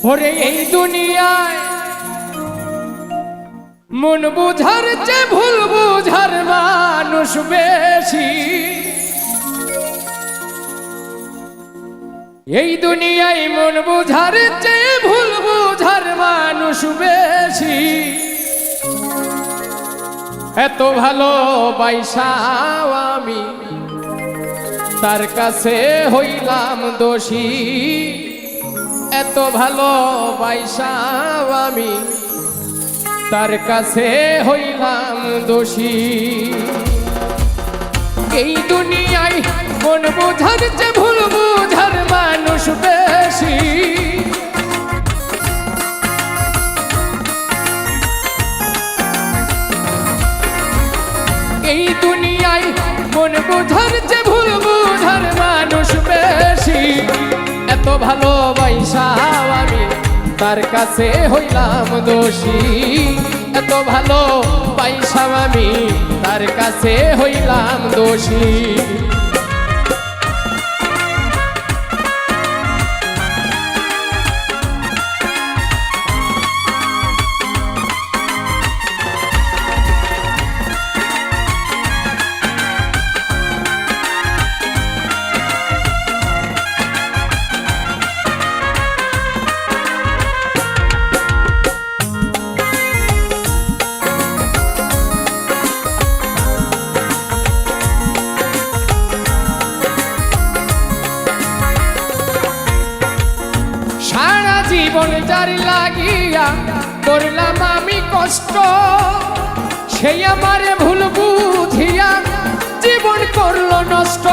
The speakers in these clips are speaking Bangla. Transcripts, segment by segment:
ওরে এই দুনিয়ায় মন বুঝার চেয়ে ভুল বুঝার মানুষ বেশি। এই দুনিয়ায় মন বুঝার চেয়ে ভুল বুঝার মানুষ বেশি। এত ভালোবাসাও আমি তার কাছে হইলাম দোষী। এত ভালোবাসাও আমি তার কাছে হইলাম দোষী। এই দুনিয়ায় মন বোঝার চেয়ে ভুল বুঝার মানুষ বেশি। এই দুনিয়ায় মন বোঝার চেয়ে ভুল বুঝার মানুষ বেশি। এত ভালোবাসাও আমি তার কাছে হইলাম দোষী। এত ভালোবাসাও আমি তার কাছে হইলাম দোষী। জীবন যার লাগিয়া করলাম আমি কষ্ট, সেই আমারে ভুল বুঝিয়া জীবন করলো নষ্ট।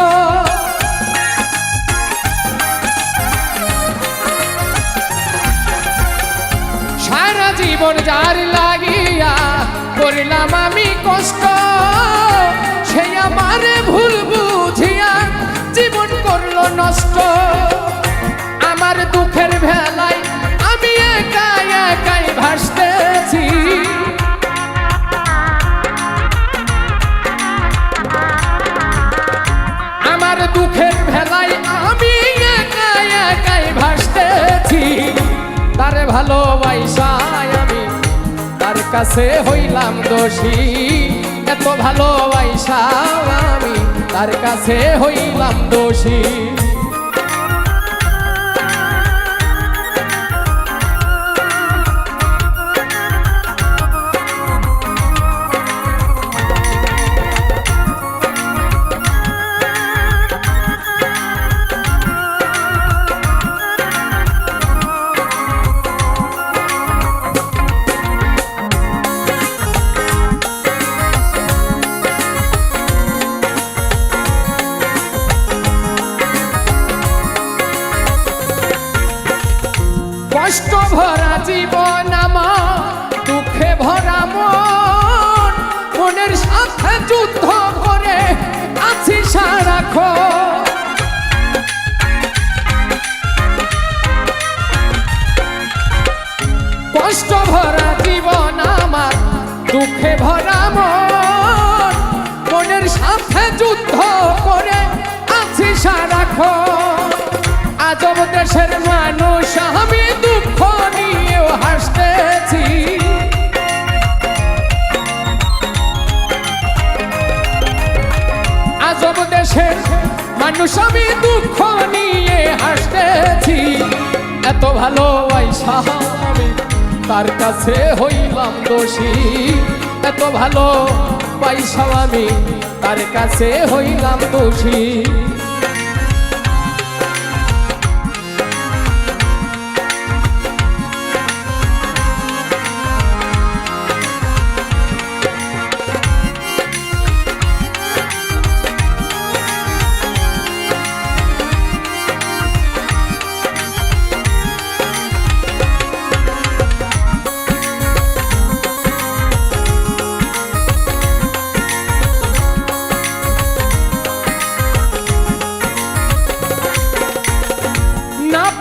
সারা জীবন যার লাগিয়া করলাম আমি কষ্ট, সেই আমারে ভুল বুঝিয়া জীবন করলো নষ্ট। আমার দুঃখের ভেলায় আমি একাই একাই ভাসতেছি। আমার দুঃখের ভেলায় আমি একাই একাই ভাসতেছি। তার ভালোবাসায় আমি তার কাছে হইলাম দোষী। এত ভালোবাসা আমি তার কাছে হইলাম দোষী। কষ্ট ভরা জীবন আমার, দুঃখে ভরা মন, মনের সাথে যুদ্ধ করে আছি সারাক্ষণ। কষ্ট ভরা জীবন আমার, দুঃখে ভরা মন, মনের সাথে যুদ্ধ করে আছি সারাক্ষণ। আজব দেশের মানুষ আমি দুঃখ নিয়েও হাসতেছি। আজব দেশের মানুষ আমি দুঃখ নিয়ে হাসতেছি। এত ভালোবাসা আমি তার কাছে হইলাম দোষী। এত ভালোবাসা আমি তার কাছে হইলাম দোষী।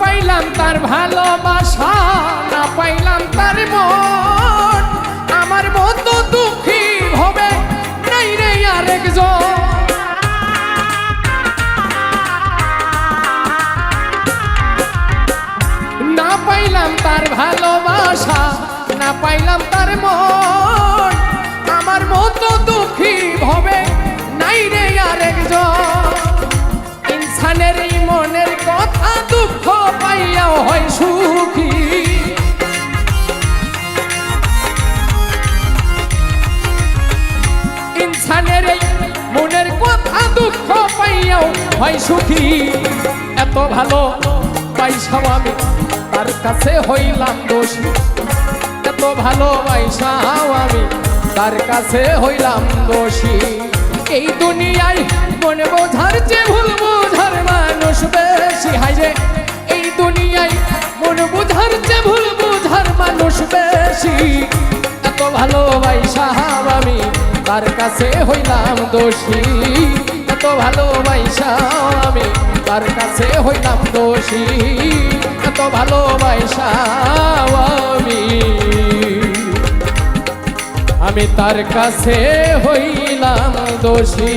পাইলাম তার ভালোবাসা, না পাইলাম তার মন। আমার মতো দুঃখী হবে নাই রে আরেকজন। না পাইলাম পাইলাম তার ভালোবাসা, না পাইলাম তার মন, আমার মতো দুঃখী হবে নাই রে আরেকজন। ইনসানের এই মনের কথা দুঃখ পাইয়াও হয় সুখী, ইনসানের এই মনের কথা দুঃখ পাইয়াও হয় সুখী। এত ভালো পাইসাও আমি তার কাছে হইলাম দোষী, এত ভালোবাসাও আমি তার কাছে হইলাম দোষী। এই দুনিয়ায় মন বোঝার চেয়ে ভুল বোঝার মানুষ বেশি, হাইরে এই দুনিয়ায় মন বোঝার চেয়ে ভুল বোঝার মানুষ বেশি। এত ভালোবাসাও আমি তার কাছে হইলাম দোষী, এত ভালোবাসাও আমি তার কাছে হইলাম দোষী, এত ভালোবাসাও আমি তার কাছে হইলাম দোষী।